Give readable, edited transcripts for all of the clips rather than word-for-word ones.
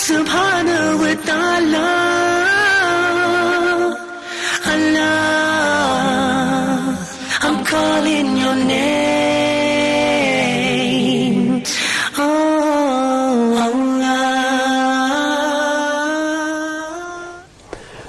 Subhanahu wa ta'ala, Allah, I'm calling your name. Oh Allah.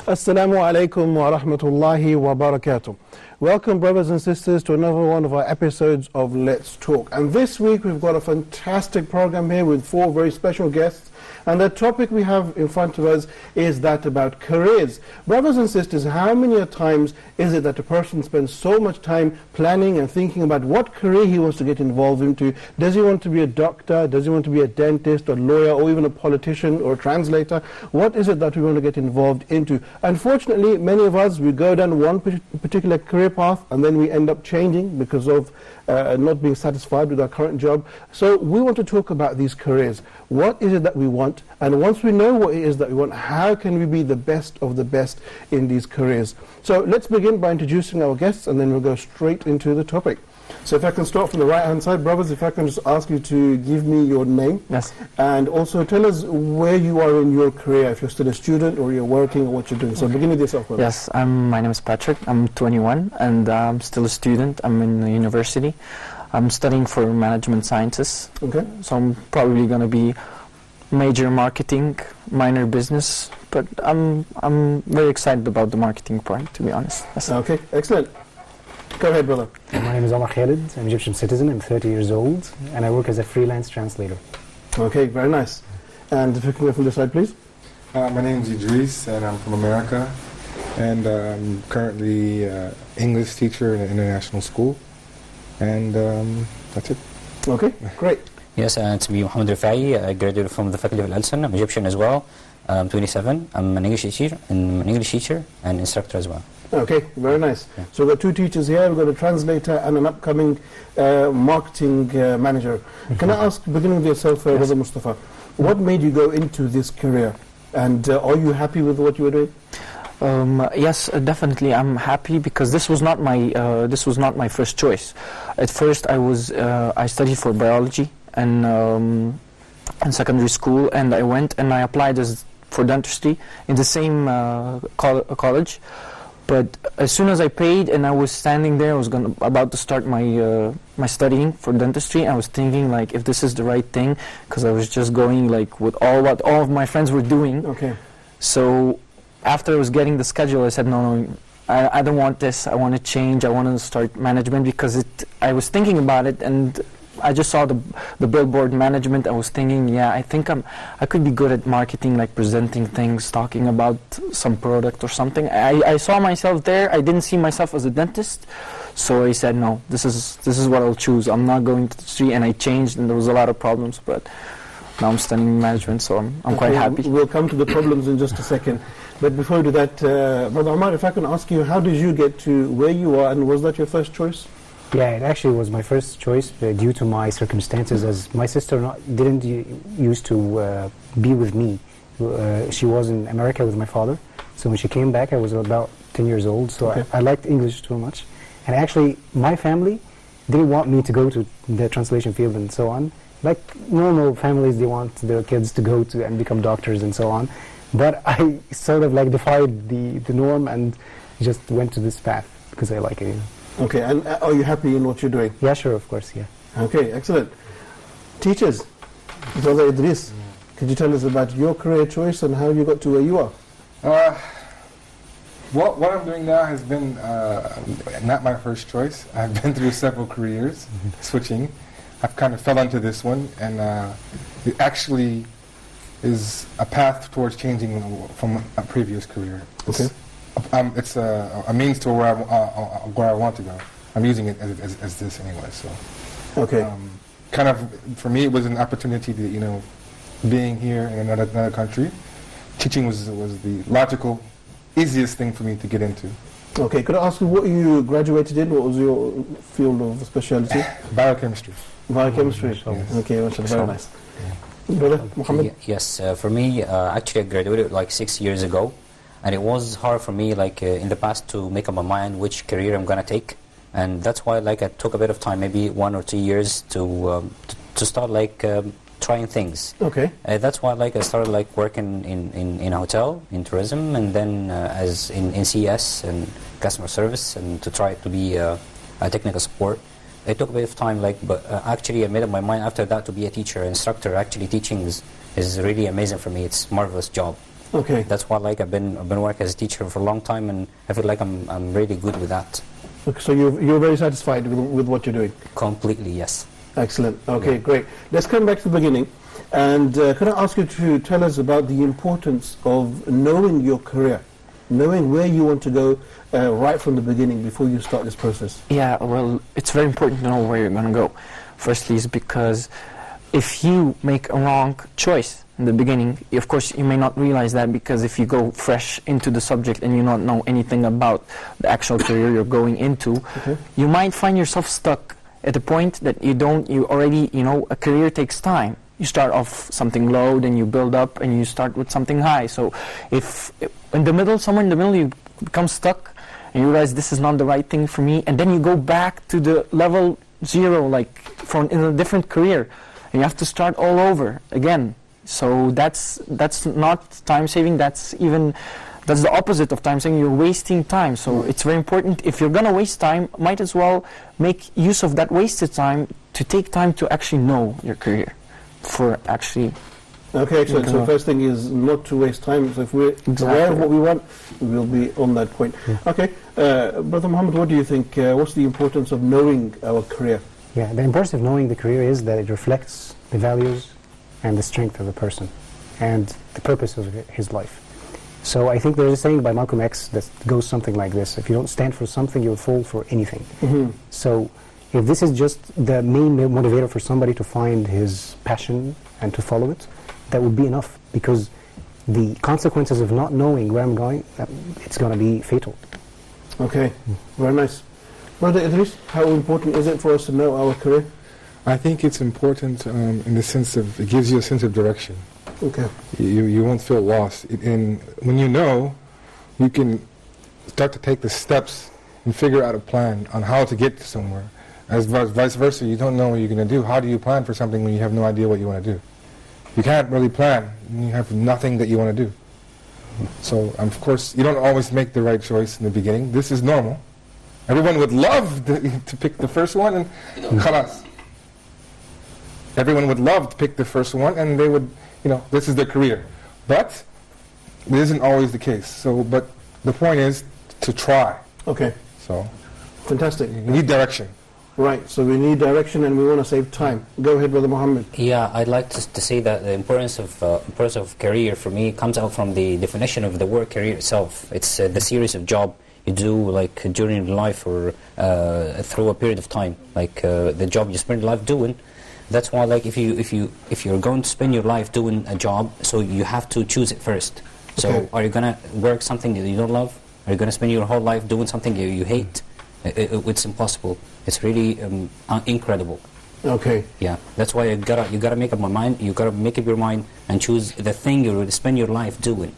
Assalamu alaikum wa rahmatullahi wa barakatuh. Welcome, brothers and sisters, to another one of our episodes of Let's Talk. And this week we've got a fantastic program here with 4 very special guests. And the topic we have in front of us is that about careers. Brothers and sisters, how many times is it that a person spends so much time planning and thinking about what career he wants to get involved into? Does he want to be a doctor? Does he want to be a dentist, a lawyer, or even a politician or a translator? What is it that we want to get involved into? Unfortunately, many of us, we go down one particular career path and then we end up changing because of not being satisfied with our current job. So we want to talk about these careers. What is it that we want? And once we know what it is that we want, how can we be the best of the best in these careers? So let's begin by introducing our guests and then we'll go straight into the topic. So if I can start from the right hand side, brothers, if I can just ask you to give me your name. Yes. And also tell us where you are in your career, if you're still a student or you're working or what you're doing. So begin with yourself, brother. Yes, my name is Patrick. I'm 21 and I'm still a student. I'm in the university. I'm studying for management sciences. Okay. So I'm probably going to be major marketing, minor business. But I'm very excited about the marketing part, to be honest. Yes. Okay, excellent. Go ahead, brother. My name is Omar Khalid. I'm an Egyptian citizen. I'm 30 years old, and I work as a freelance translator. Okay, very nice. And if you can go from this side, please. My name is Idris, and I'm from America. And I'm currently English teacher in an international school. And that's it. Okay, great. Yes, it's me, Muhammad Rafai. I graduated from the Faculty of Al-Alsan. I'm Egyptian as well. I'm 27. I'm an English teacher and instructor as well. Okay, very nice. Yeah. So we've got 2 teachers here, we've got a translator and an upcoming marketing manager. Can I ask, beginning with yourself, Brother Mustafa, what made you go into this career? And are you happy with what you were doing? Yes, definitely. I'm happy because this was not my first choice. At first, I studied for biology and in secondary school, and I went and I applied for dentistry in the same college. But as soon as I paid and I was standing there, I was about to start my studying for dentistry. I was thinking like if this is the right thing, because I was just going like with what all of my friends were doing. Okay. So after I was getting the schedule, I said no, I don't want this. I want to change. I want to start management because I was thinking about it and I just saw the billboard management. I was thinking, yeah, I think I could be good at marketing, like presenting things, talking about some product or something. I saw myself there. I didn't see myself as a dentist, so I said, no, this is what I'll choose. I'm not going to the street, and I changed, and there was a lot of problems, but now I'm studying management, so I'm quite happy. We'll come to the problems in just a second. But before we do that, Brother Omar, if I can ask you, how did you get to where you are, and was that your first choice? Yeah, it actually was my first choice due to my circumstances, as my sister didn't used to be with me. She was in America with my father, so when she came back I was about 10 years old, so okay. I liked English too much. And actually my family didn't want me to go to the translation field and so on. Like normal families, they want their kids to go to and become doctors and so on. But I sort of like defied the norm and just went to this path because I like it. Okay, and are you happy in what you're doing? Yeah, sure, of course, yeah. Okay, excellent. Teachers, Brother Idris, could you tell us about your career choice and how you got to where you are? What I'm doing now has been not my first choice. I've been through several careers, switching. I've kind of fell into this one, and it actually is a path towards changing from a previous career. Okay. It's a means to where I want to go. I'm using it as this anyway. So, okay. Kind of for me, it was an opportunity to being here in another country. Teaching was the logical, easiest thing for me to get into. Okay. Could I ask you what you graduated in? What was your field of specialty? Biochemistry. Biochemistry. Yes. Okay, very nice. Brother Muhammad? Yes, for me, actually I graduated like 6 years ago. And it was hard for me, like in the past, to make up my mind which career I'm gonna take, and that's why, like, I took a bit of time, maybe 1 or 2 years, to start, like, trying things. Okay. That's why like I started like working in a hotel, in tourism, and then as in CS and customer service, and to try to be a technical support. It took a bit of time, like, but actually I made up my mind after that to be a teacher, instructor. Actually, teaching is really amazing for me. It's a marvelous job. Okay. That's why like I've been working as a teacher for a long time, and I feel like I'm really good with that. Okay, so you're very satisfied with what you're doing? Completely, yes. Excellent. Okay, great. Let's come back to the beginning. And could I ask you to tell us about the importance of knowing your career, knowing where you want to go right from the beginning before you start this process? Yeah, well, it's very important to know where you're going to go. Firstly, is because if you make a wrong choice in the beginning, of course, you may not realize that, because if you go fresh into the subject and you not know anything about the actual career you're going into, you might find yourself stuck at a point that you already, a career takes time. You start off something low, then you build up, and you start with something high. So if somewhere in the middle, you become stuck, and you realize this is not the right thing for me, and then you go back to the level 0, like in a different career, and you have to start all over again. So that's not time saving. That's the opposite of time saving. You're wasting time. So it's very important. If you're gonna waste time, might as well make use of that wasted time to take time to actually know your career. For actually. Okay, excellent. So first thing is not to waste time. So if we're aware of what we want, we'll be on that point. Okay, Brother Muhammad, what do you think? What's the importance of knowing our career? Yeah, the importance of knowing the career is that it reflects the values and the strength of the person and the purpose of his life. So I think there's a saying by Malcolm X that goes something like this: if you don't stand for something, you'll fall for anything. So if this is just the main motivator for somebody to find his passion and to follow it, that would be enough, because the consequences of not knowing where I'm going, it's going to be fatal. Okay, very nice. Brother Idris, how important is it for us to know our career? I think it's important in the sense of, it gives you a sense of direction. Okay. You won't feel lost. And when you know, you can start to take the steps and figure out a plan on how to get somewhere. As vice versa, you don't know what you're going to do. How do you plan for something when you have no idea what you want to do? You can't really plan when you have nothing that you want to do. So, of course, you don't always make the right choice in the beginning. This is normal. Everyone would love to pick the first one, and khalas. Everyone would love to pick the first one, and they would, this is their career. But it isn't always the case. So, but the point is to try. Okay. So, fantastic. You need direction. Right, so we need direction and we want to save time. Go ahead, Brother Muhammad. Yeah, I'd like to say that the importance of career for me comes out from the definition of the word career itself. It's the series of job you do like during your life or through a period of time, like the job you spend your life doing. That's why, like, if you're going to spend your life doing a job, so you have to choose it first. So, are you gonna work something that you don't love? Are you gonna spend your whole life doing something you hate? It's impossible. It's really incredible. Okay. Yeah, that's why you gotta make up my mind. You gotta make up your mind and choose the thing you will spend your life doing.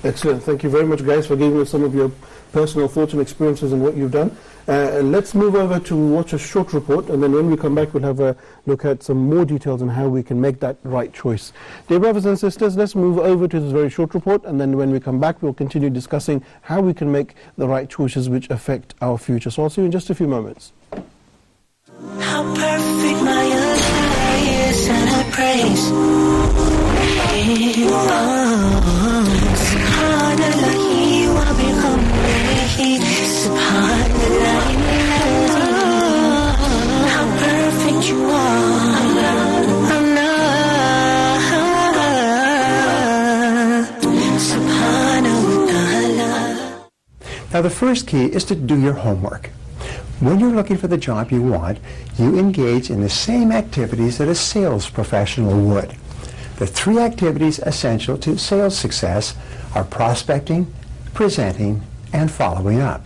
Excellent. Thank you very much, guys, for giving us some of your personal thoughts and experiences and what you've done. Let's move over to watch a short report, and then when we come back, we'll have a look at some more details on how we can make that right choice. Dear brothers and sisters, let's move over to this very short report, and then when we come back, we'll continue discussing how we can make the right choices which affect our future. So I'll see you in just a few moments. How perfect my Allah is, and I praise Him. Subhanallah wa bihamdihi, Subhanallah. How perfect you are, Allah. Subhanahu wa ta'ala. Now the first key is to do your homework. When you're looking for the job you want, you engage in the same activities that a sales professional would. The 3 activities essential to sales success are prospecting, presenting, and following up.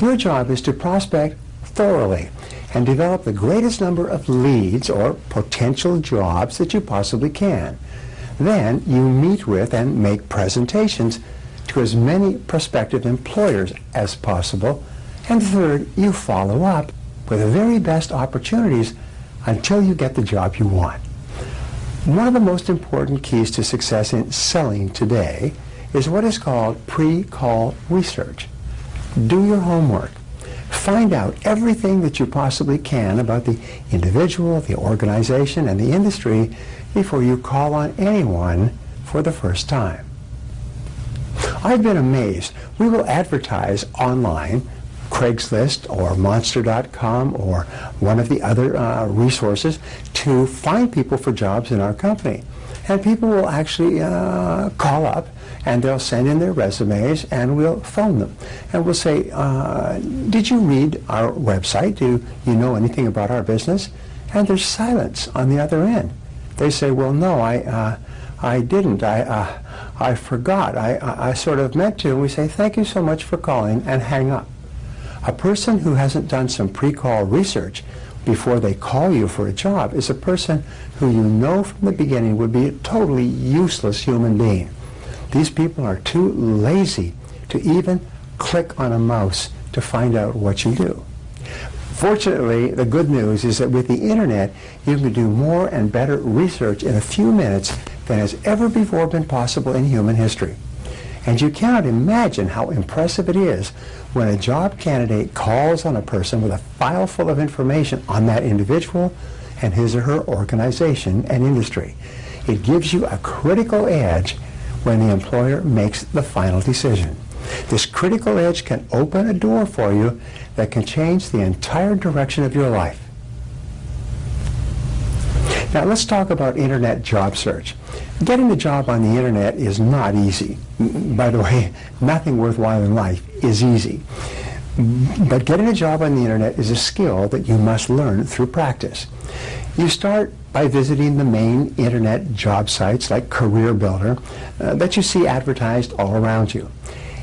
Your job is to prospect thoroughly and develop the greatest number of leads or potential jobs that you possibly can. Then you meet with and make presentations to as many prospective employers as possible. And third, you follow up with the very best opportunities until you get the job you want. One of the most important keys to success in selling today is what is called pre-call research. Do your homework. Find out everything that you possibly can about the individual, the organization, and the industry before you call on anyone for the first time. I've been amazed. We will advertise online, Craigslist or Monster.com or one of the other resources to find people for jobs in our company. And people will actually call up and they'll send in their resumes and we'll phone them. And we'll say, did you read our website? Do you know anything about our business? And there's silence on the other end. They say, well, no, I didn't. I forgot. I sort of meant to. And we say, thank you so much for calling, and hang up. A person who hasn't done some pre-call research before they call you for a job is a person who you know from the beginning would be a totally useless human being. These people are too lazy to even click on a mouse to find out what you do. Fortunately, the good news is that with the internet, you can do more and better research in a few minutes than has ever before been possible in human history. And you cannot imagine how impressive it is when a job candidate calls on a person with a file full of information on that individual and his or her organization and industry. It gives you a critical edge when the employer makes the final decision. This critical edge can open a door for you that can change the entire direction of your life. Now let's talk about internet job search. Getting a job on the internet is not easy. By the way, nothing worthwhile in life is easy. But getting a job on the internet is a skill that you must learn through practice. You start by visiting the main internet job sites like Career Builder that you see advertised all around you.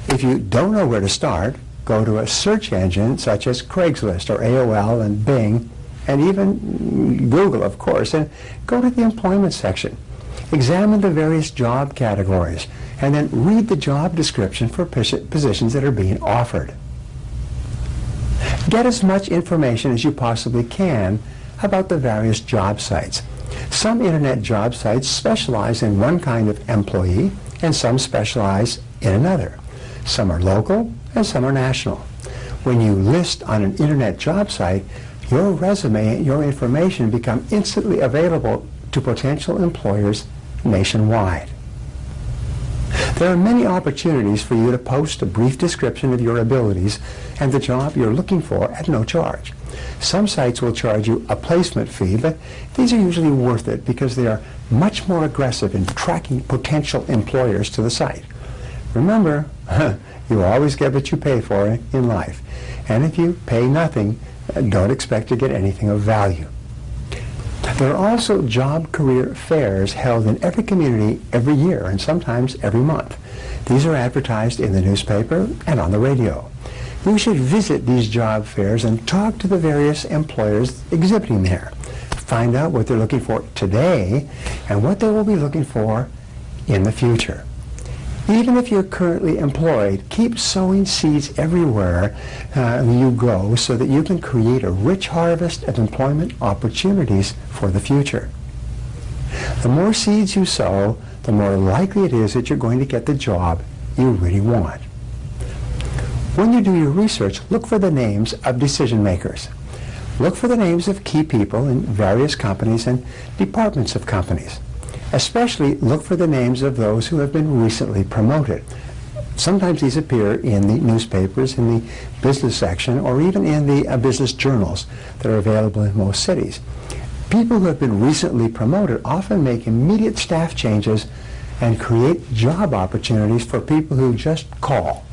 If you don't know where to start, go to a search engine such as Craigslist or AOL and Bing, and even Google, of course, and go to the employment section. Examine the various job categories, and then read the job description for positions that are being offered. Get as much information as you possibly can about the various job sites. Some internet job sites specialize in one kind of employee, and some specialize in another. Some are local, and some are national. When you list on an internet job site, your resume and your information become instantly available to potential employers nationwide. There are many opportunities for you to post a brief description of your abilities and the job you're looking for at no charge. Some sites will charge you a placement fee, but these are usually worth it because they are much more aggressive in tracking potential employers to the site. Remember, you always get what you pay for in life. And if you pay nothing, don't expect to get anything of value. There are also job career fairs held in every community every year and sometimes every month. These are advertised in the newspaper and on the radio. You should visit these job fairs and talk to the various employers exhibiting there. Find out what they're looking for today and what they will be looking for in the future. Even if you're currently employed, keep sowing seeds everywhere you go so that you can create a rich harvest of employment opportunities for the future. The more seeds you sow, the more likely it is that you're going to get the job you really want. When you do your research, look for the names of decision makers. Look for the names of key people in various companies and departments of companies. Especially look for the names of those who have been recently promoted. Sometimes these appear in the newspapers, in the business section, or even in the business journals that are available in most cities. People who have been recently promoted often make immediate staff changes and create job opportunities for people who just call.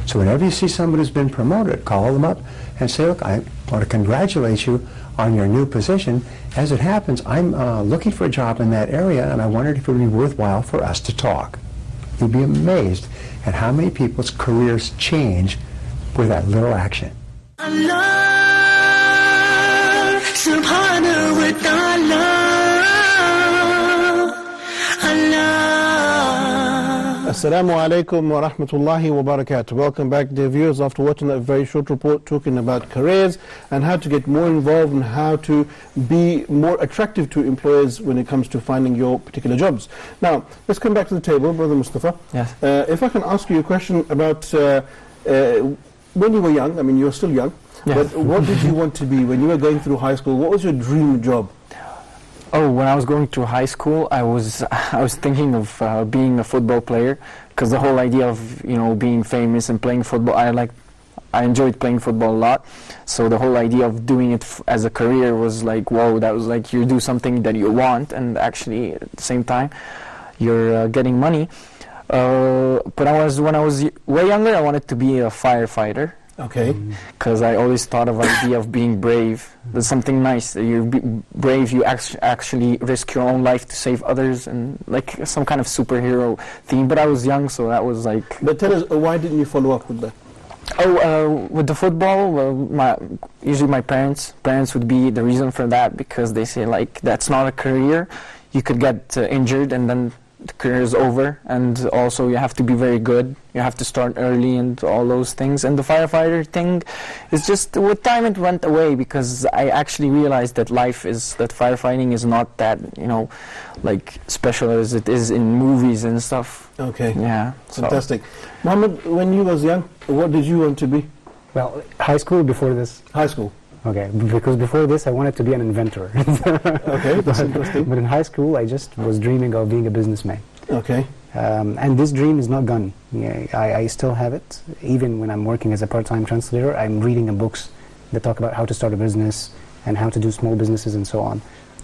So whenever you see somebody who's been promoted, call them up and say, look, I want to congratulate you on your new position. As it happens, I'm looking for a job in that area, and I wondered if it would be worthwhile for us to talk. You'd be amazed at how many people's careers change with that little action. Allah, subhanahu wa ta'ala, Allah. Assalamu alaikum wa rahmatullahi wa barakatuh. Welcome back, dear viewers, after watching that very short report talking about careers and how to get more involved and how to be more attractive to employers when it comes to finding your particular jobs. Now, let's come back to the table, Brother Mustafa. Yes. If I can ask you a question about when you were young, I mean, you're still young, Yes. but what did you want to be when you were going through high school? What was your dream job? Oh, when I was going through high school, I was thinking of being a football player, because the whole idea of being famous and playing football, I enjoyed playing football a lot. So the whole idea of doing it as a career was like, whoa, that was like you do something that you want, and actually at the same time you're getting money. But when I was way younger, I wanted to be a firefighter. Okay. Because I always thought of the idea of being brave. There's something nice. You're brave, you actually risk your own life to save others, and like some kind of superhero theme. But I was young, so that was like... But tell us, why didn't you follow up with that? With the football, usually my parents would be the reason for that, because they say like, that's not a career. You could get injured and then the career is over, and also you have to be very good, you have to start early and all those things. And the firefighter thing is just, with time it went away, because I actually realized that firefighting is not that, like special as it is in movies and stuff. Okay. Yeah. Fantastic. Mohammed, when you was young, what did you want to be? Well, high school before this. High school. Okay, because before this I wanted to be an inventor. Okay, that's interesting. But in high school I just was dreaming of being a businessman. Okay. And this dream is not gone. Yeah, I still have it. Even when I'm working as a part-time translator, I'm reading books that talk about how to start a business and how to do small businesses and so on.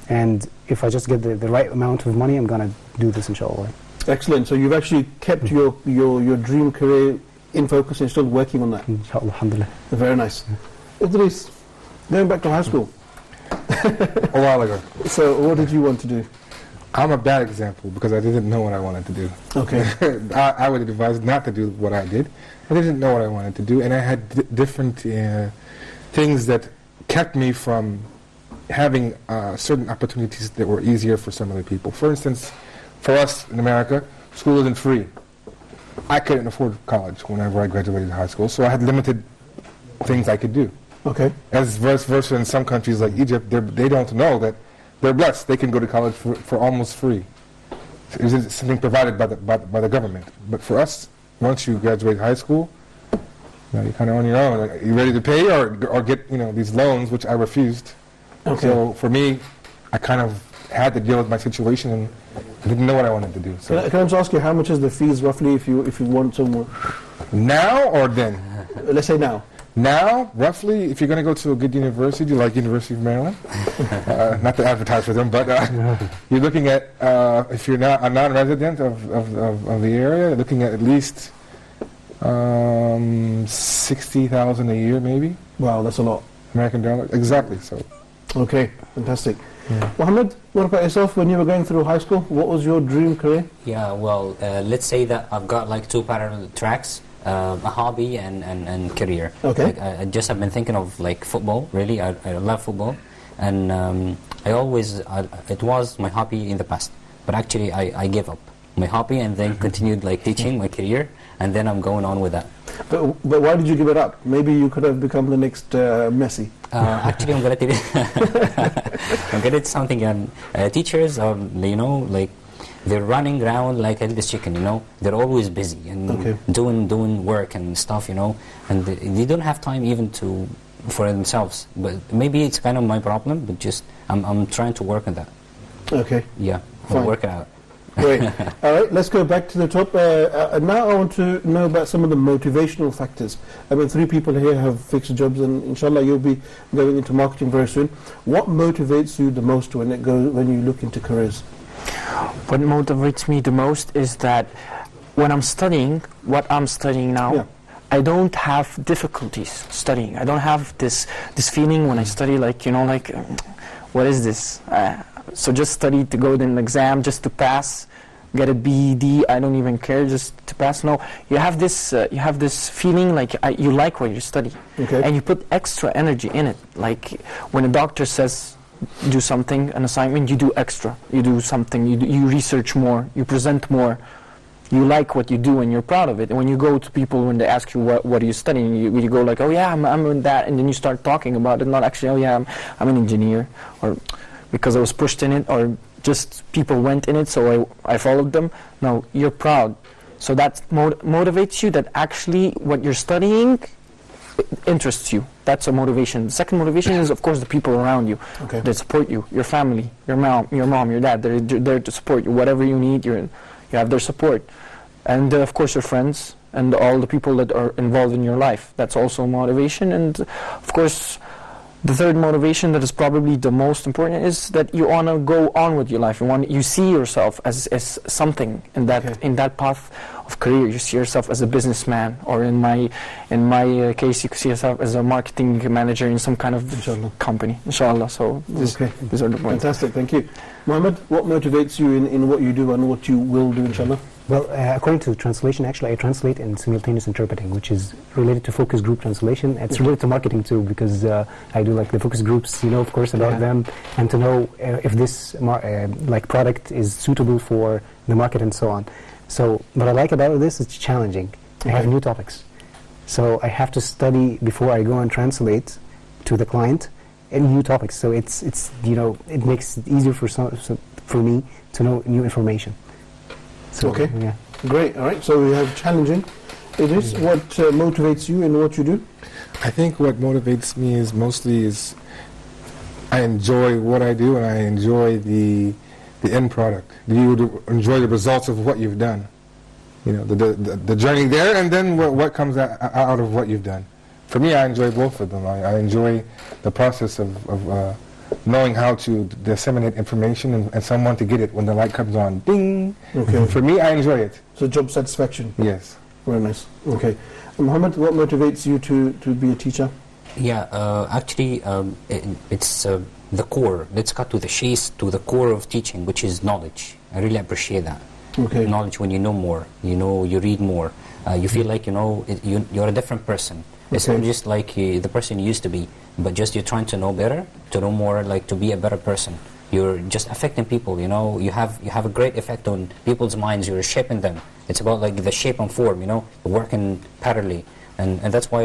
And if I just get the right amount of money, I'm going to do this, inshallah. Excellent. So you've actually kept your dream career in focus and still working on that. Inshallah, alhamdulillah. Very nice. Idris, going back to high school. A while ago. So what did you want to do? I'm a bad example because I didn't know what I wanted to do. Okay. I would advise not to do what I did. I didn't know what I wanted to do, and I had different things that kept me from having certain opportunities that were easier for some other people. For instance, for us in America, school isn't free. I couldn't afford college whenever I graduated high school, so I had limited things I could do. Okay. As vice versa in some countries like Egypt, they don't know that they're blessed. They can go to college for almost free. It's something provided by the government. But for us, once you graduate high school, you're kind of on your own. Are you ready to pay or get these loans, which I refused. Okay. So for me, I kind of had to deal with my situation and I didn't know what I wanted to do. So Can I just ask you, how much is the fees roughly if you want some more? now or then? Let's say now. Now, roughly, if you're going to go to a good university like University of Maryland, not to advertise for them, but you're looking at, if you're not a non-resident of the area, you're looking at least 60,000 a year, maybe. Wow, that's a lot. American dollars. Exactly. So. Okay, fantastic. Mohammed, what about yourself when you were going through high school? What was your dream career? Yeah, well, let's say that I've got like two parallel tracks. A hobby and career. Okay. Like, I just have been thinking of like football. Really, I love football, and it was my hobby in the past. But actually, I gave up my hobby and then continued like teaching my career, and then I'm going on with that. But why did you give it up? Maybe you could have become the next Messi. Actually, I'm gonna tell you, I'm gonna do something. Teachers are like. They're running around like a headless chicken, They're always busy and doing work and stuff, and they don't have time even for themselves. But maybe it's kind of my problem, but just I'm trying to work on that. Okay. Yeah, Fine. I'll work it out. Great. All right, let's go back to the top. Now I want to know about some of the motivational factors. I mean, 3 people here have fixed jobs, and inshallah you'll be going into marketing very soon. What motivates you the most when you look into careers? What motivates me the most is that when I'm studying, what I'm studying now, I don't have difficulties studying. I don't have this feeling when I study what is this? So just study to go to an exam, just to pass, get a B, D, I don't even care, just to pass. No, you have this feeling like you like what you study. Okay. And you put extra energy in it. Like when a doctor says, do something, an assignment, you do extra. You do something, you research more, you present more. you like what you do and you're proud of it. And when you go to people, when they ask you what are you studying, you go like, oh yeah, I'm in that, and then you start talking about it, not actually, oh yeah, I'm an engineer, or because I was pushed in it, or just people went in it, so I followed them. No, you're proud. So that motivates you, that actually what you're studying interests you. That's a motivation. The second motivation is, of course, the people around you that support you, your family, your mom, your dad. They're there to support you. Whatever you need, you have their support. And of course, your friends and all the people that are involved in your life. That's also motivation. And of course, the third motivation that is probably the most important is that you want to go on with your life. You see yourself as something in that path of career. You see yourself as a businessman, or in my case, you see yourself as a marketing manager in some kind of company. Inshallah. So these are the points. Fantastic, thank you. Mohammed, what motivates you in what you do and what you will do, inshallah? Well, according to translation, actually, I translate in simultaneous interpreting, which is related to focus group translation. It's related to marketing too, because I do like the focus groups, of course, about them, and to know if this product is suitable for the market and so on. So, what I like about this, it's challenging. I have new topics, so I have to study before I go and translate to the client in new topics. So it's it makes it easier for me to know new information. So, yeah. Great. All right. So we have challenging. Idris, what motivates you in what you do? I think what motivates me is mostly I enjoy what I do, and I enjoy the end product. You enjoy the results of what you've done. The journey there, and then what comes out of what you've done. For me, I enjoy both of them. I enjoy the process of knowing how to disseminate information and someone to get it when the light comes on. Ding! Okay. For me, I enjoy it. So job satisfaction. Yes. Very nice. Okay. Mohammed, what motivates you to be a teacher? Yeah, actually, it's the core. Let's cut to the chase, to the core of teaching, which is knowledge. I really appreciate that. Okay. Knowledge, when you know more, you read more, you feel like you're a different person. It's not just like the person you used to be, but just you're trying to know better, to know more, like to be a better person. You're just affecting people, you have a great effect on people's minds. You're shaping them. It's about like the shape and form, working parallelly, and that's why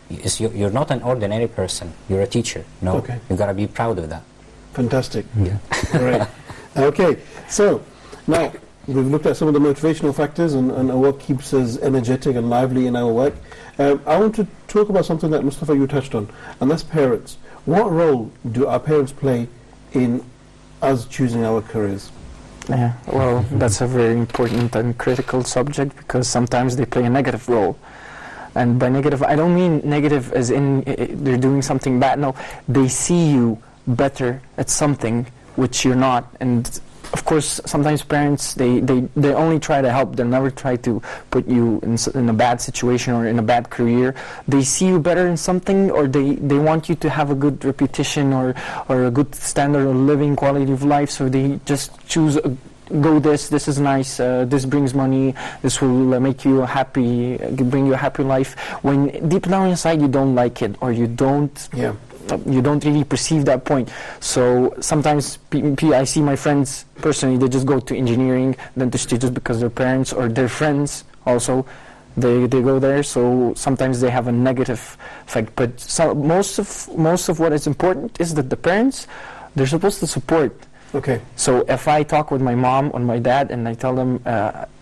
you're not an ordinary person. You're a teacher. You gotta be proud of that. Fantastic. Yeah. Great. Okay. So now we've looked at some of the motivational factors and what keeps us energetic and lively in our work. I want to talk about something that Mustafa you touched on, and that's parents. What role do our parents play in us choosing our careers? Yeah, well, that's a very important and critical subject, because sometimes they play a negative role. And by negative, I don't mean negative as in they're doing something bad. No, they see you better at something which you're not. And of course, sometimes parents, they only try to help. They never try to put you in a bad situation or in a bad career. They see you better in something, or they want you to have a good reputation or a good standard of living, quality of life, so they just choose, go this is nice, this brings money, this will make you happy, bring you a happy life. When deep down inside you don't like it, or you don't really perceive that point. So sometimes I see my friends personally, they just go to engineering, dentistry, just because their parents or their friends also, they go there. So sometimes they have a negative effect. But most of what is important is that the parents, they're supposed to support. Okay. So if I talk with my mom or my dad and I tell them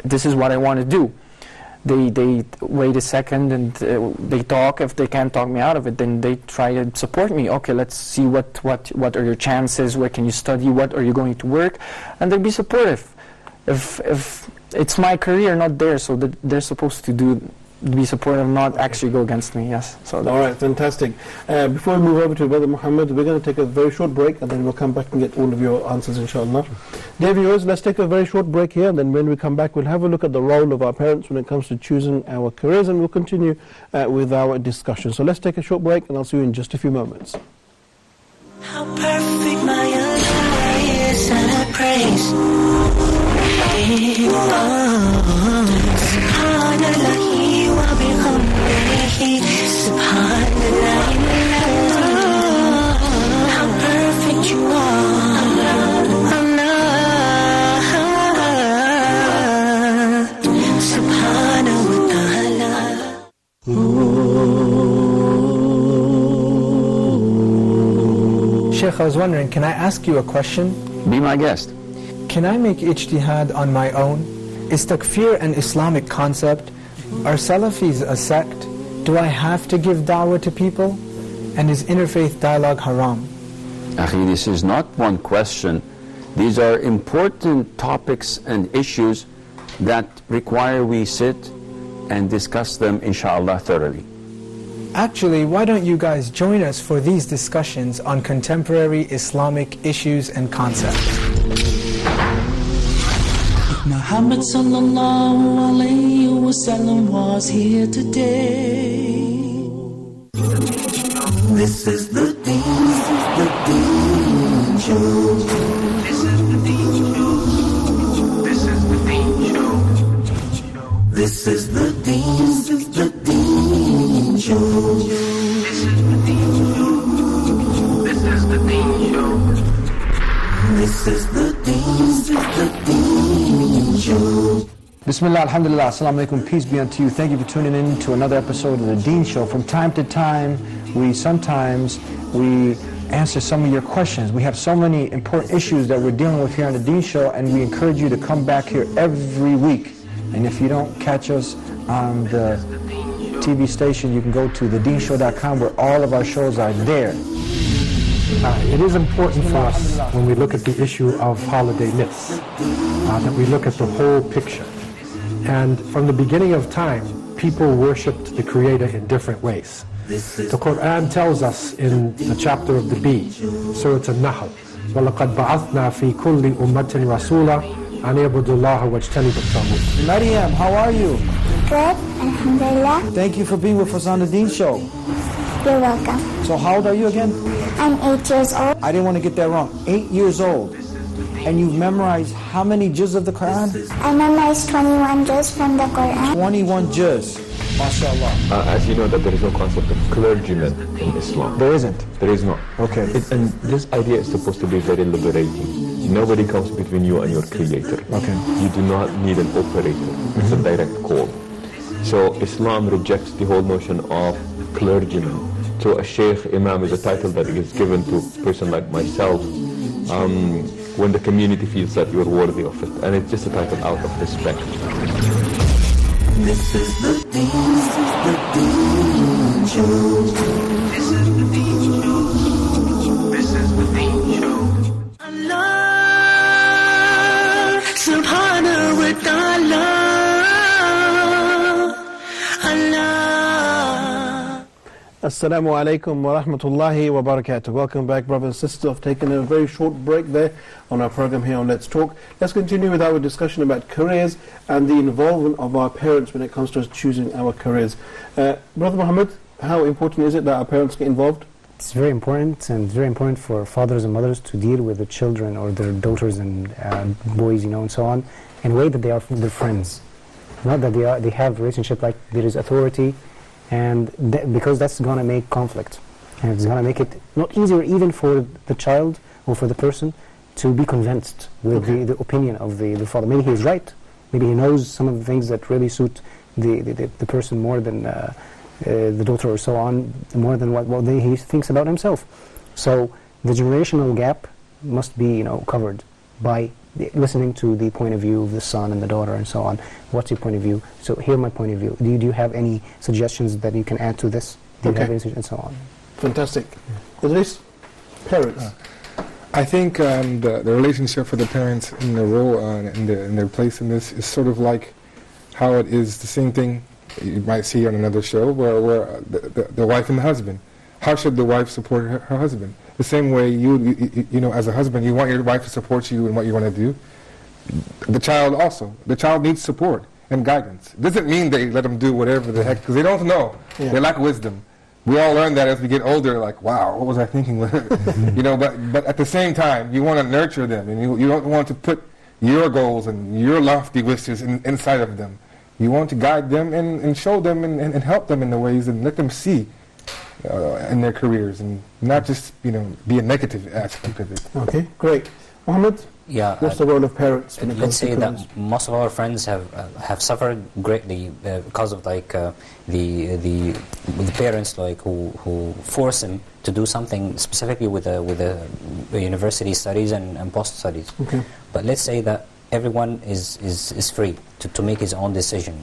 this is what I want to do, they wait a second and they talk. If they can't talk me out of it, then they try to support me. Okay, let's see what are your chances, where can you study, what are you going to work, and they'll be supportive. If it's my career, not theirs, so they're supposed to be supportive, not actually go against me. Yes. So all right, fantastic. Before we move over to Brother Muhammad, we're going to take a very short break, and then we'll come back and get all of your answers, inshallah. Dear viewers, let's take a very short break here, and then when we come back, we'll have a look at the role of our parents when it comes to choosing our careers, and we'll continue with our discussion. So let's take a short break, and I'll see you in just a few moments. How perfect my Allah is, and I praise Subhanallah wa bihamdihi, Subhanallah, how perfect you are, Allah. Sheikh, I was wondering, can I ask you a question? Be my guest. Can I make ijtihad on my own? Is takfir an Islamic concept? Are Salafis a sect? Do I have to give da'wah to people? And is interfaith dialogue haram? Akhi, this is not one question. These are important topics and issues that require we sit and discuss them, inshallah, thoroughly. Actually, why don't you guys join us for these discussions on contemporary Islamic issues and concepts? Muhammad sallallahu alayhi wa sallam was here today. This is the Deen Show. This is the Deen Show. This is the Deen Show. This is the Deen Show. This is the Deen Show. This is the Deen Show. This is the Deen Show. Bismillah, alhamdulillah, assalamu alaikum, peace be unto you. Thank you for tuning in to another episode of the Deen Show. From time to time, we answer some of your questions. We have so many important issues that we're dealing with here on the Deen Show, and we encourage you to come back here every week. And if you don't catch us on the TV station, you can go to thedeenshow.com where all of our shows are there. It is important for us when we look at the issue of holiday myths that we look at the whole picture. And from the beginning of time, people worshipped the Creator in different ways. The Quran tells us in the chapter of the Bee, Surah An-Nahl, وَلَقَدْ بَعَثْنَا فِي كُلِّ أُمَّةٍ رَسُولًا أَنْ يَعْبُدُوا اللَّهَ وَاجْتَنِبُوا الطَّاغُوتَ. Maryam, how are you? Good, alhamdulillah. Thank you for being with us on the Deen Show. You're welcome. So how old are you again? I'm 8 years old. I didn't want to get that wrong. 8 years old. And you've memorized how many juz of the Quran? I memorized 21 juz from the Quran. 21 juz. MashaAllah. As you know that there is no concept of clergyman in Islam. There isn't? There is not. Okay. And this idea is supposed to be very liberating. Nobody comes between you and your Creator. Okay. You do not need an operator. It's a direct call. So Islam rejects the whole notion of clergyman. So a sheikh, imam is a title that is given to a person like myself when the community feels that you're worthy of it. And it's just a title out of respect. This is the Deen Show. This is the Deen Show. This is the Deen Show. Allah Subhanahu wa Ta'ala. Allah. Assalamu alaikum wa rahmatullahi wa barakatuh. Welcome back, brothers and sisters. I've taken a very short break there on our program here on Let's Talk. Let's continue with our discussion about careers and the involvement of our parents when it comes to us choosing our careers. Brother Muhammad, how important is it that our parents get involved? It's very important, and it's very important for fathers and mothers to deal with their children or their daughters and boys, and so on, in a way that they are their friends. Not that they have a relationship like there is authority, and because that's going to make conflict, and it's going to make it not easier even for the child or for the person to be convinced with the opinion of the father. Maybe he's right, maybe he knows some of the things that really suit the person more than the daughter or so on, more than what he thinks about himself. So the generational gap must be covered by listening to the point of view of the son and the daughter and so on. What's your point of view? So here my point of view. Do you have any suggestions that you can add to this? Do you have any and so on? Fantastic. Idris, parents. I think the relationship for the parents in their role in their place in this is sort of like how it is the same thing you might see on another show where the wife and the husband. How should the wife support her husband? The same way you know, as a husband, you want your wife to support you in what you want to do. The child also. The child needs support and guidance. It doesn't mean they let them do whatever the heck, because they don't know. Yeah. They lack wisdom. We all learn that as we get older, like, wow, what was I thinking? But at the same time, you want to nurture them, and you don't want to put your goals and your lofty wishes inside of them. You want to guide them and show them and help them in the ways and let them see in their careers, and not just be a negative aspect of it. Okay, great. Mohammed, Yeah. what's the role of parents when it comes Let's to say careers? that most of our friends have suffered greatly because of like the parents like who force them to do something specifically with the university studies and post studies. Okay. But let's say that everyone is free to make his own decision.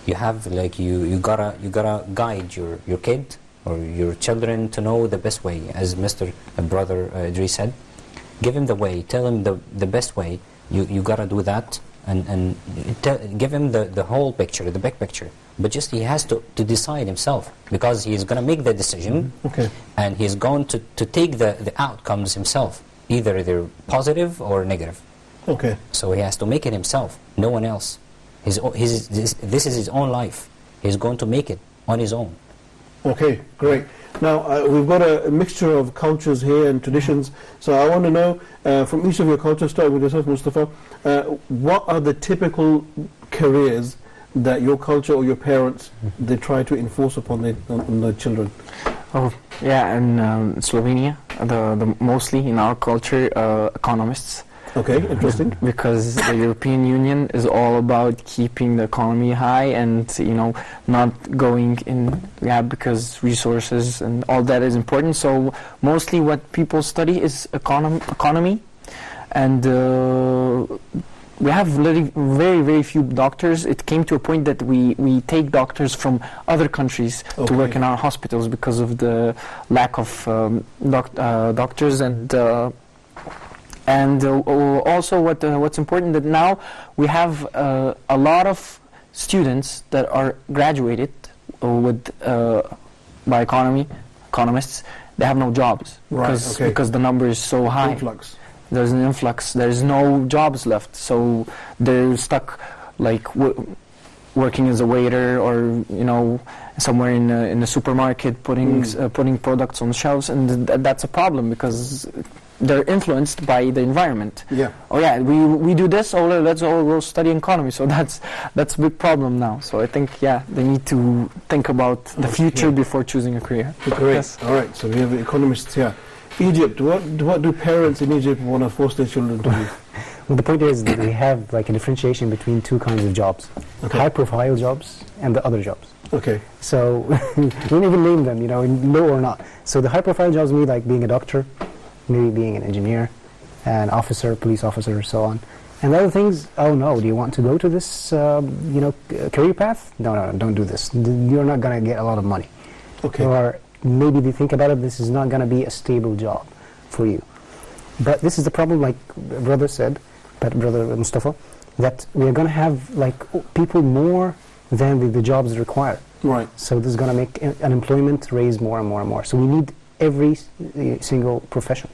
You have like you gotta guide your kid or your children to know the best way, as Mr. Brother Idris said. Give him the way, tell him the best way. You gotta do that, and give him the whole picture, the big picture. But just he has to decide himself, because he's gonna make the decision, Okay. and he's going to take the outcomes himself. Either they're positive or negative. Okay. So he has to make it himself, no one else. This is his own life. He's going to make it on his own. Okay, great. Now, we've got a mixture of cultures here and traditions, so I want to know from each of your cultures, starting with yourself, Mustafa, what are the typical careers that your culture or your parents, they try to enforce upon the children? Oh, yeah, in Slovenia, the mostly in our culture, economists. Okay, interesting. Because the European Union is all about keeping the economy high and, not going in, because resources and all that is important. So mostly what people study is economy, and we have very, very few doctors. It came to a point that we take doctors from other countries to work in our hospitals because of the lack of doctors and also what's important that now we have a lot of students that are graduated with by economists. They have no jobs because the number is so high. Influx. There's an influx. There's no jobs left, so they're stuck like working as a waiter or somewhere in a supermarket putting products on shelves, and that's a problem because they're influenced by the environment. Yeah. Oh yeah, we do this. Oh, let's all go study economy. So that's a big problem now. So I think they need to think about the future before choosing a career. Great. Yes. All right. So we have economists here. Egypt. What do parents in Egypt want to force their children to do? Well, the point is that we have like a differentiation between two kinds of jobs: high-profile jobs and the other jobs. Okay. So we don't even name them, no or not. So the high-profile jobs may like being a doctor, maybe being an engineer, an officer, police officer, so on. And the other things, oh no, do you want to go to this, career path? No, don't do this. You're not going to get a lot of money. Okay. Or maybe they think about it, this is not going to be a stable job for you. But this is the problem, like Brother Mustafa, that we're going to have like people more than the jobs require. Right. So this is going to make unemployment raise more and more and more. So we need every single profession.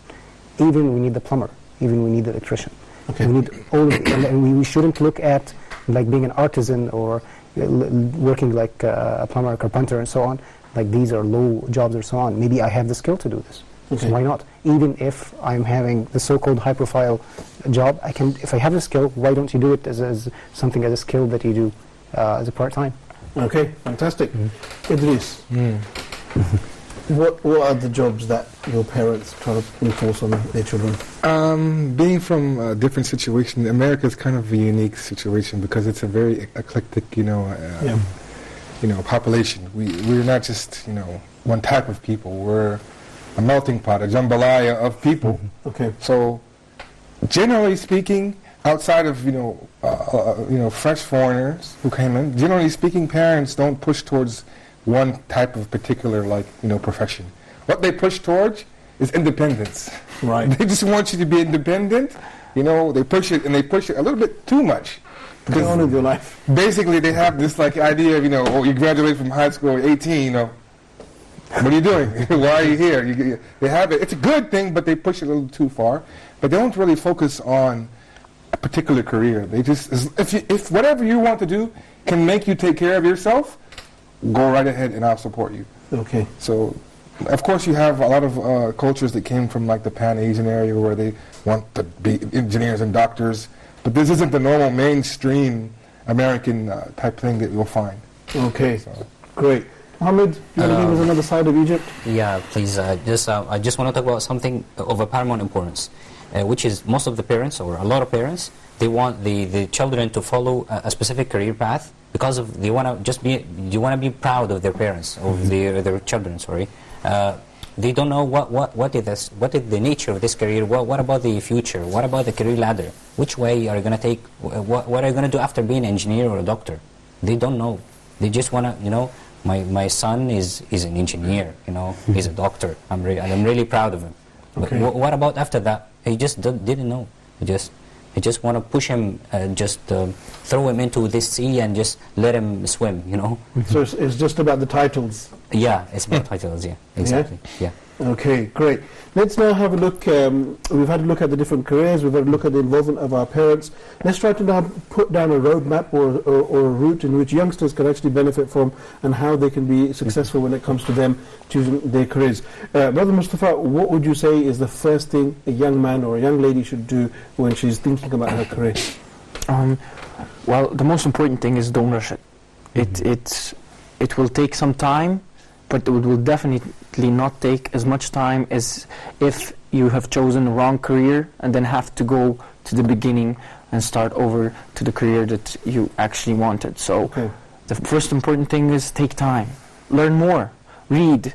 Even we need the plumber. Even we need the electrician. Okay. We need all of it. And we shouldn't look at like being an artisan or working like a plumber, a carpenter, and so on. Like these are low jobs or so on. Maybe I have the skill to do this. Okay. So why not? Even if I'm having the so-called high-profile job, I can. If I have the skill, why don't you do it as something as a skill that you do as a part-time? Okay, fantastic. Idris, what are the jobs that your parents try to enforce on their children? Being from a different situation, America is kind of a unique situation because it's a very eclectic, population. We're not just one type of people. We're a melting pot, a jambalaya of people. Okay. So, generally speaking, outside of fresh foreigners who came in, generally speaking, parents don't push towards one type of particular profession. What they push towards is independence. Right. They just want you to be independent. They push it, and they push it a little bit too much. Get on with your life. Basically, they have this idea of you graduate from high school at 18. What are you doing? Why are you here? They have it. It's a good thing, but they push it a little too far. But they don't really focus on a particular career. They just, if whatever you want to do can make you take care of yourself, go right ahead and I'll support you. Okay. So, of course, you have a lot of cultures that came from the Pan-Asian area where they want to be engineers and doctors. But this isn't the normal mainstream American type thing that you'll find. Okay. So. Great. Mohammed, you want to give us another side of Egypt? Yeah, please. I just want to talk about something of a paramount importance. which is most of the parents or a lot of parents, they want the children to follow a specific career path because of they want to just be be proud of their parents, of their children. Sorry, they don't know what is the nature of this career. What about the future? What about the career ladder? Which way are you going to take? What are you going to do after being an engineer or a doctor? They don't know. They just want to, my son is an engineer. He's a doctor. I'm really proud of him. Okay. But what about after that? He just didn't know. He just want to push him, throw him into this sea and just let him swim, So it's just about the titles. Yeah, it's about titles, yeah, exactly, yeah. Okay, great. Let's now have a look. We've had a look at the different careers. We've had a look at the involvement of our parents. Let's try to now put down a roadmap or a route in which youngsters can actually benefit from and how they can be successful when it comes to them choosing their careers. Brother Mustafa, what would you say is the first thing a young man or a young lady should do when she's thinking about her career? Well, the most important thing is don't rush it. It will take some time, but it will definitely not take as much time as if you have chosen the wrong career and then have to go to the beginning and start over to the career that you actually wanted. So the first important thing is take time. Learn more. Read.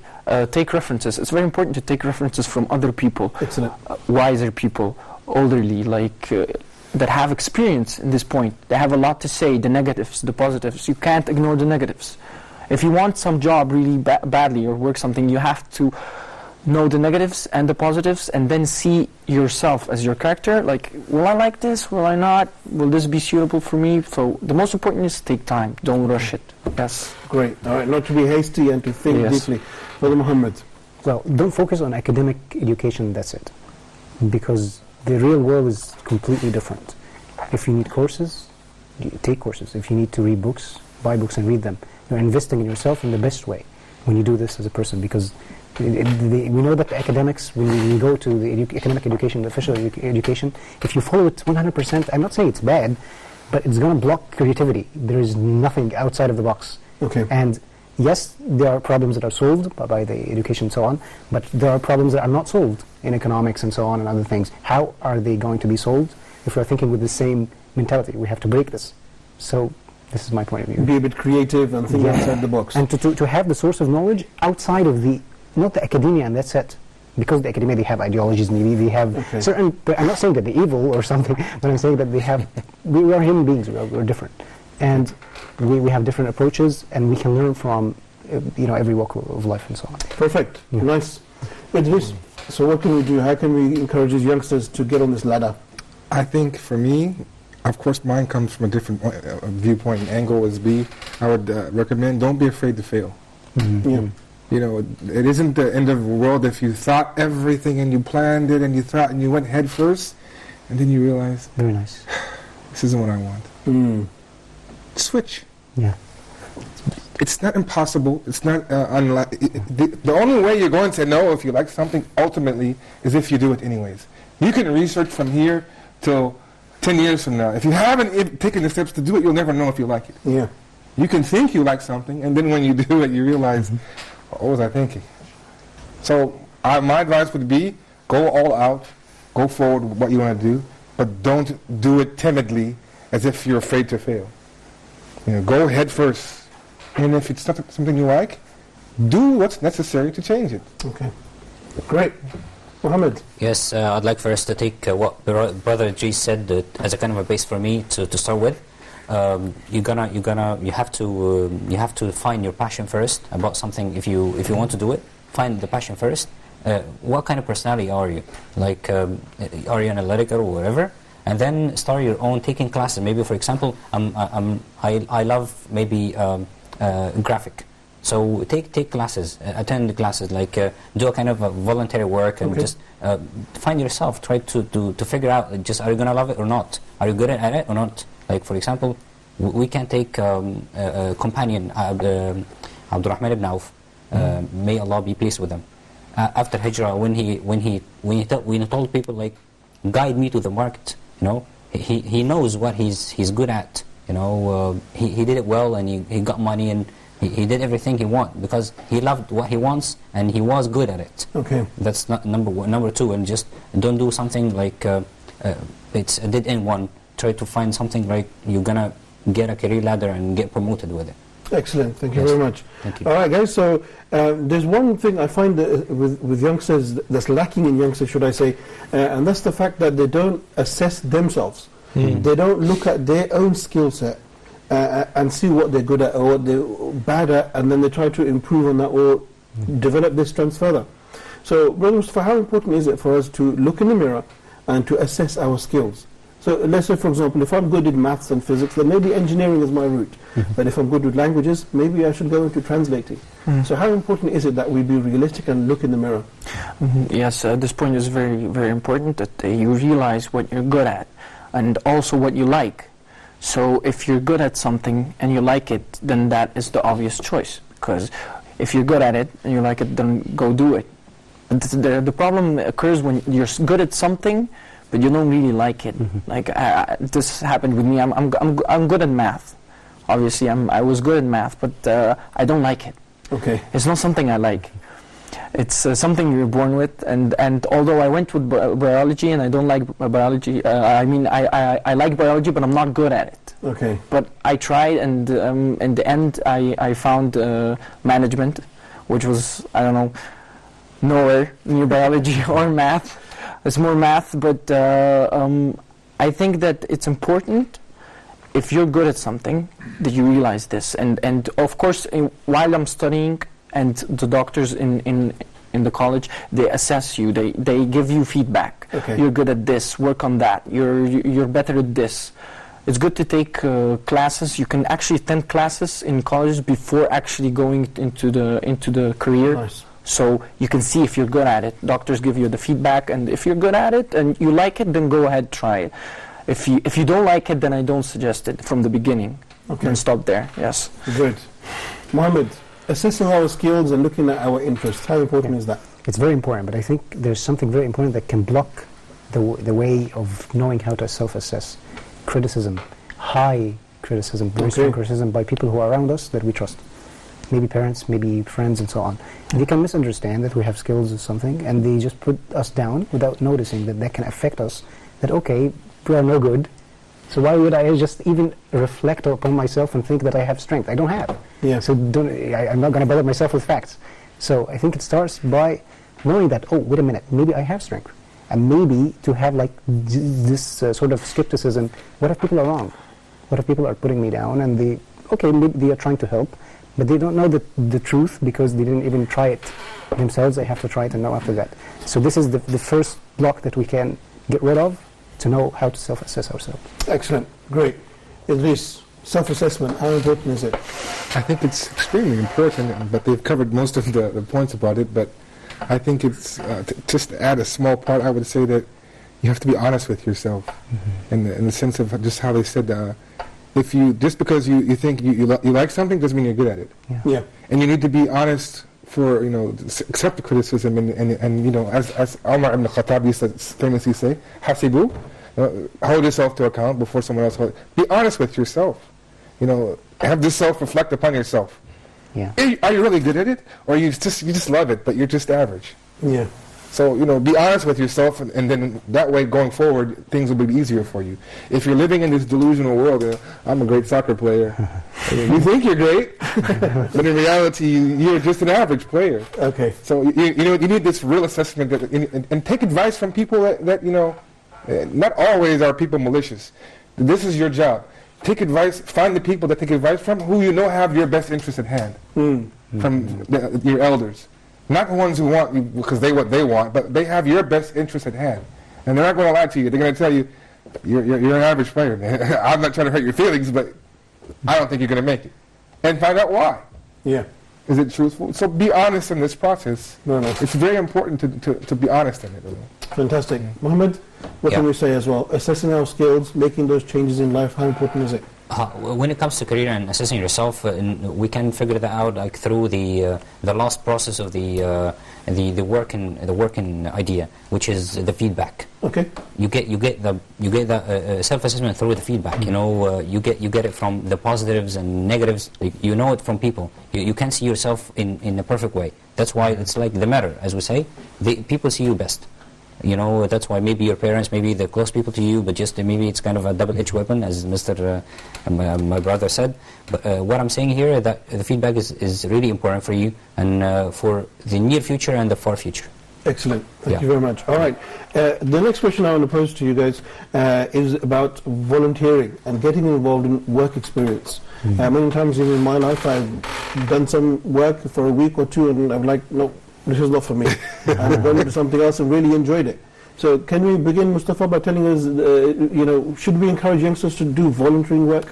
Take references. It's very important to take references from other people. Excellent. Wiser people, elderly, that have experience in this point. They have a lot to say, the negatives, the positives. You can't ignore the negatives. If you want some job really badly or work something, you have to know the negatives and the positives and then see yourself as your character. Like, will I like this? Will I not? Will this be suitable for me? So the most important is take time. Don't rush it. Yes. Great. All right. Not to be hasty and to think deeply. Brother Muhammad. Well, don't focus on academic education, that's it. Because the real world is completely different. If you need courses, you take courses. If you need to read books, buy books and read them. You're investing in yourself in the best way when you do this as a person, because we know that the academics, when you go to the academic education, the official education, if you follow it 100%, I'm not saying it's bad, but it's going to block creativity. There is nothing outside of the box. Okay. And yes, there are problems that are solved by the education and so on, but there are problems that are not solved in economics and so on and other things. How are they going to be solved if we're thinking with the same mentality? We have to break this. So this is my point of view. Be a bit creative and think outside the box. And to have the source of knowledge outside of not the academia, and that's it. Because the academia, they have ideologies, maybe they have certain, but I'm not saying that they're evil or something, but I'm saying that we are human beings, we're different. And we have different approaches, and we can learn from, every walk of life and so on. Perfect. Yeah. Nice. Idris, so what can we do? How can we encourage these youngsters to get on this ladder? I think for me, of course, mine comes from a different viewpoint and angle as B. I would recommend don't be afraid to fail. Yeah. It isn't the end of the world if you thought everything and you planned it and you thought and you went head first, and then you realize, very nice, this isn't what I want. Switch. Yeah. It's not impossible. It's not the only way you're going to know if you like something ultimately is if you do it anyways. You can research from here till 10 years from now. If you haven't taken the steps to do it, you'll never know if you like it. Yeah. You can think you like something, and then when you do it, you realize, what was I thinking? So my advice would be, go all out, go forward with what you want to do, but don't do it timidly as if you're afraid to fail. Go head first. And if it's not something you like, do what's necessary to change it. Okay. Great. Muhammad. Yes, I'd like first to take what Brother Idris said as a kind of a base for me to start with. You have to find your passion first about something. If you want to do it, find the passion first. What kind of personality are you? Like, are you analytical or whatever? And then start your own taking classes. Maybe, for example, I love maybe graphic. So take classes, attend the classes, like do a kind of a voluntary work and just find yourself. Try to figure out, are you going to love it or not? Are you good at it or not? Like, for example, we can take a companion, Abdurrahman ibn Auf, may Allah be pleased with him. After Hijrah, when he told people, like, guide me to the market, he knows what he's good at. He did it well, and he got money, and He did everything he wanted because he loved what he wants and he was good at it. Okay. That's not number one. Number two, and just don't do something like it's a dead end one. Try to find something like you're gonna get a career ladder and get promoted with it. Excellent. Thank you very much. Thank you. All right, guys. So there's one thing I find that with youngsters that's lacking in youngsters, should I say, and that's the fact that they don't assess themselves. They don't look at their own skill set and see what they're good at or what they're bad at, and then they try to improve on that or develop their strengths further. So, Brother Mustafa, how important is it for us to look in the mirror and to assess our skills? So let's say, for example, if I'm good in maths and physics, then maybe engineering is my route. But if I'm good with languages, maybe I should go into translating. So how important is it that we be realistic and look in the mirror? Yes, this point is very, very important, that you realize what you're good at and also what you like. So if you're good at something and you like it, then that is the obvious choice. Because if you're good at it and you like it, then go do it. The problem occurs when you're good at something, but you don't really like it. Like this happened with me. I'm good at math. Obviously, I was good at math, but I don't like it. Okay. It's not something I like. It's something you're born with, and although I went with biology and I don't like biology, I like biology, but I'm not good at it. Okay. But I tried, and in the end, I found management, which was, I don't know, nowhere near biology or math. It's more math, but I think that it's important, if you're good at something, that you realize this. And of course, while I'm studying, and the doctors in the college, they assess you, they give you feedback. Okay. You're good at this, work on that, you're better at this. It's good to take classes. You can actually attend classes in college before actually going into the career. Nice. So you can see if you're good at it. Doctors give you the feedback, and if you're good at it and you like it, then go ahead, try it. If you don't like it, then I don't suggest it from the beginning. Okay. And stop there. Yes. Good. Mohammed, assessing our skills and looking at our interests, how important is that? It's very important, but I think there's something very important that can block the way of knowing how to self-assess. Criticism, high criticism, very strong criticism by people who are around us that we trust. Maybe parents, maybe friends, and so on. And they can misunderstand that we have skills or something, and they just put us down without noticing that can affect us. That, okay, we are no good, so why would I just even reflect upon myself and think that I have strength? I don't have. Yeah. So I'm not going to bother myself with facts. So I think it starts by knowing that, oh, wait a minute, maybe I have strength. And maybe to have like this sort of skepticism, what if people are wrong? What if people are putting me down and maybe they are trying to help, but they don't know the truth because they didn't even try it themselves. They have to try it and know after that. So this is the first block that we can get rid of to know how to self-assess ourselves. Excellent. Great. Idris, self-assessment, how important is it? I think it's extremely important, but they've covered most of the points about it, but I think it's, just to add a small part, I would say that you have to be honest with yourself in the sense of just how they said, if you, just because you think you like something doesn't mean you're good at it. Yeah. And you need to be honest for, accept the criticism and as Omar ibn Khattab used to famously say, hasibu, hold yourself to account before someone else holds. Be honest with yourself. Have this self-reflect upon yourself. Yeah. Are you really good at it, or you just love it, but you're just average? Yeah. So be honest with yourself, and then that way, going forward, things will be easier for you. If you're living in this delusional world, I'm a great soccer player. You think you're great, but in reality, you're just an average player. Okay. So you need this real assessment and take advice from people that not always are people malicious. This is your job. Take advice, find the people that take advice from who you know have your best interest at hand, from your elders. Not the ones who want you because what they want, but they have your best interest at hand. And they're not going to lie to you. They're going to tell you, you're an average player, man. I'm not trying to hurt your feelings, but I don't think you're going to make it. And find out why. Yeah. Is it truthful? So be honest in this process. No. It's very important to be honest in it. Fantastic. Mohammed, what can we say as well? Assessing our skills, making those changes in life, how important is it? When it comes to career and assessing yourself, we can figure that out like through the last process of the working idea, which is the feedback. Okay. You get the self-assessment through the feedback. You know, you get it from the positives and negatives. You know it from people. You can see yourself in a perfect way. That's why it's like the mirror, as we say. People see you best. You know, that's why maybe your parents, maybe the close people to you, but just maybe it's kind of a double-edged weapon, as my brother said. But what I'm saying here is that the feedback is really important for you and for the near future and the far future. Excellent. Thank you very much. All right. The next question I want to pose to you guys is about volunteering and getting involved in work experience. Many times in my life I've done some work for a week or two and I'm like, no, this is not for me. And I've gone into something else and really enjoyed it. So can we begin, Mustafa, by telling us, should we encourage youngsters to do volunteering work?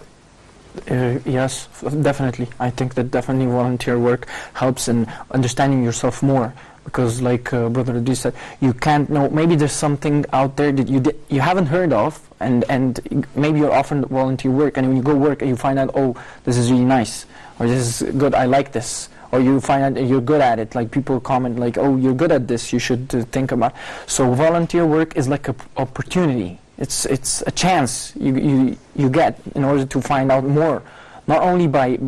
Yes, definitely. I think that definitely volunteer work helps in understanding yourself more. Because like Brother Idris said, you can't know, maybe there's something out there that you haven't heard of, and maybe you're offered volunteer work, and when you go work and you find out, oh, this is really nice, or this is good, I like this. Or you find out you're good at it, like people comment like, oh, you're good at this, you should think about. So volunteer work is like an opportunity. It's a chance you get in order to find out more, not only by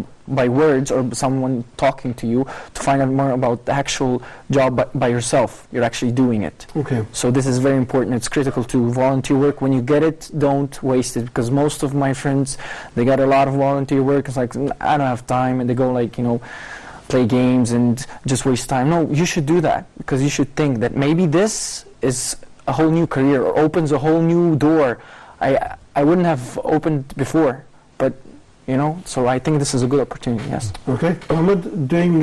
words or someone talking to you, to find out more about the actual job by yourself. You're actually doing it. Okay. So this is very important. It's critical to volunteer work. When you get it, don't waste it, because most of my friends, they got a lot of volunteer work. It's like, I don't have time, and they go like, play games and just waste time. No, you should do that, because you should think that maybe this is a whole new career or opens a whole new door I wouldn't have opened before, but so I think this is a good opportunity. Yes. Okay. Ahmed, doing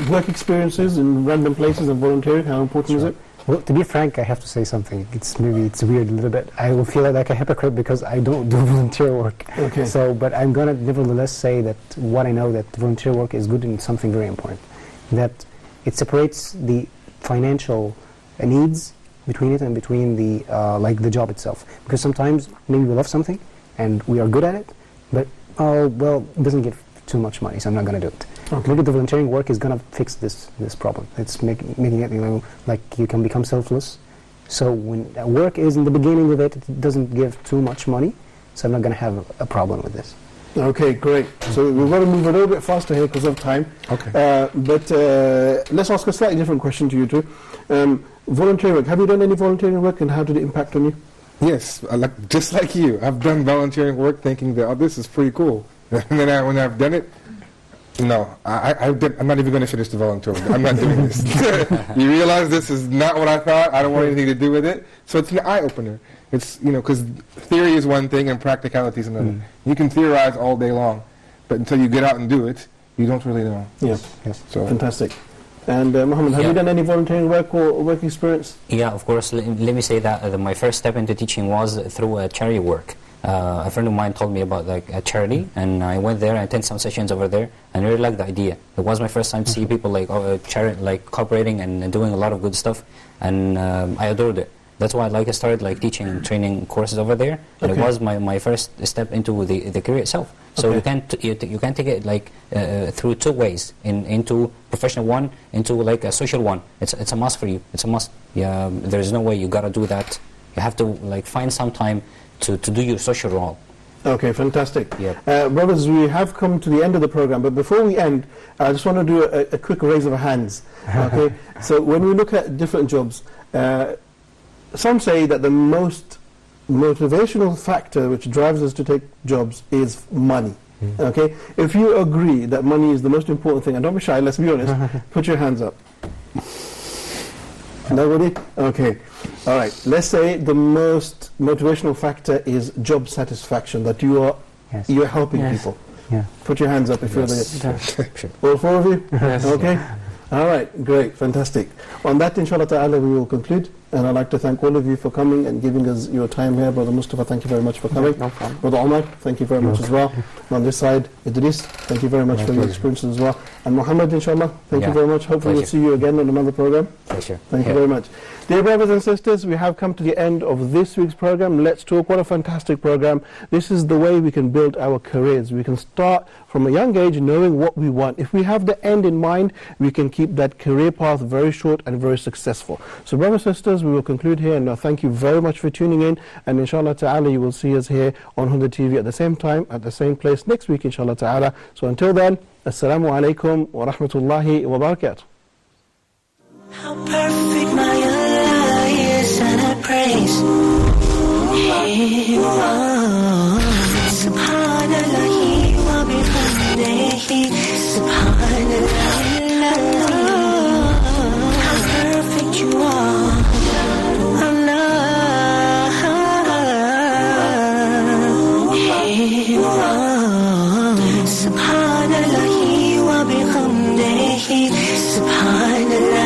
work experiences in random places and volunteering, how important is it? Well, to be frank, I have to say something. It's weird a little bit. I will feel like a hypocrite because I don't do volunteer work. Okay. But I'm gonna nevertheless say that what I know, that volunteer work is good and something very important. That it separates the financial needs between it and between the the job itself. Because sometimes maybe we love something and we are good at it, but it doesn't give too much money, so I'm not gonna do it. Okay. Maybe the volunteering work is going to fix this problem. It's making it, like you can become selfless. So when work is in the beginning of it, it doesn't give too much money, so I'm not going to have a problem with this. Okay, great. So we've got to move a little bit faster here because of time. Okay. But let's ask a slightly different question to you two. Volunteering work. Have you done any volunteering work, and how did it impact on you? Yes, just like you. I've done volunteering work thinking that, this is pretty cool. And then when I've done it, no, I'm not even going to finish the volunteer work. I'm not doing this. You realize this is not what I thought. I don't want anything to do with it. So it's an eye-opener. It's, because theory is one thing and practicality is another. You can theorize all day long, but until you get out and do it, you don't really know. Yes. So fantastic. And Mohammed, have you done any volunteering work or work experience? Yeah, of course. Let me say that my first step into teaching was through charity work. A friend of mine told me about a charity, and I went there and attended some sessions over there, and I really liked the idea. It was my first time to see people cooperating and doing a lot of good stuff, and I adored it. That's why I started teaching and training courses over there, and it was my first step into the career itself. So you can take it through two ways, into professional one, into a social one. It's a must for you. It's a must. Yeah, there's no way you gotta do that. You have to find some time to do your social role. Okay, fantastic. Yep. Brothers, we have come to the end of the program, but before we end, I just want to do a quick raise of hands. Okay, so when we look at different jobs, some say that the most motivational factor which drives us to take jobs is money. Okay, if you agree that money is the most important thing, and don't be shy, let's be honest, put your hands up. Nobody? Okay. All right. Let's say the most motivational factor is job satisfaction, that you're helping people. Yeah. Put your hands up if you're there. All four of you? Yes. Okay. All right. Great. Fantastic. On that, inshallah ta'ala, we will conclude. And I'd like to thank all of you for coming and giving us your time here. Brother Mustafa, thank you very much for coming. No problem. Brother Omar, thank you very much as well. And on this side, Idris, thank you very much for your experiences as well. And Muhammad, inshallah, thank you very much. Hopefully we'll see you again on another program. Pleasure. Thank you very much. Dear brothers and sisters, we have come to the end of this week's program. Let's Talk. What a fantastic program. This is the way we can build our careers. We can start from a young age knowing what we want. If we have the end in mind, we can keep that career path very short and very successful. So brothers and sisters, we will conclude here, and thank you very much for tuning in, and inshallah ta'ala you will see us here on Huda TV at the same time, at the same place next week, inshallah ta'ala. So until then, assalamu alaikum wa rahmatullahi wa barakatuh. How perfect my Allah is, and I praise Him. Subhanallah wa bihamdihi, Subhanallah. How perfect you are, Allah. Subhanallah wa bihamdihi, Subhanallah.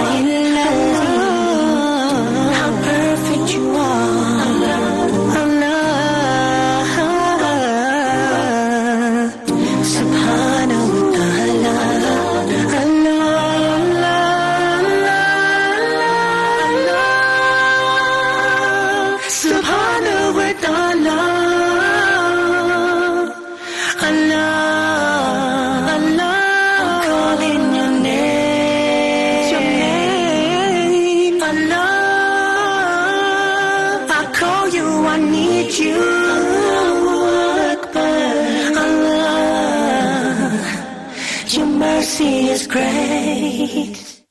Your mercy is great.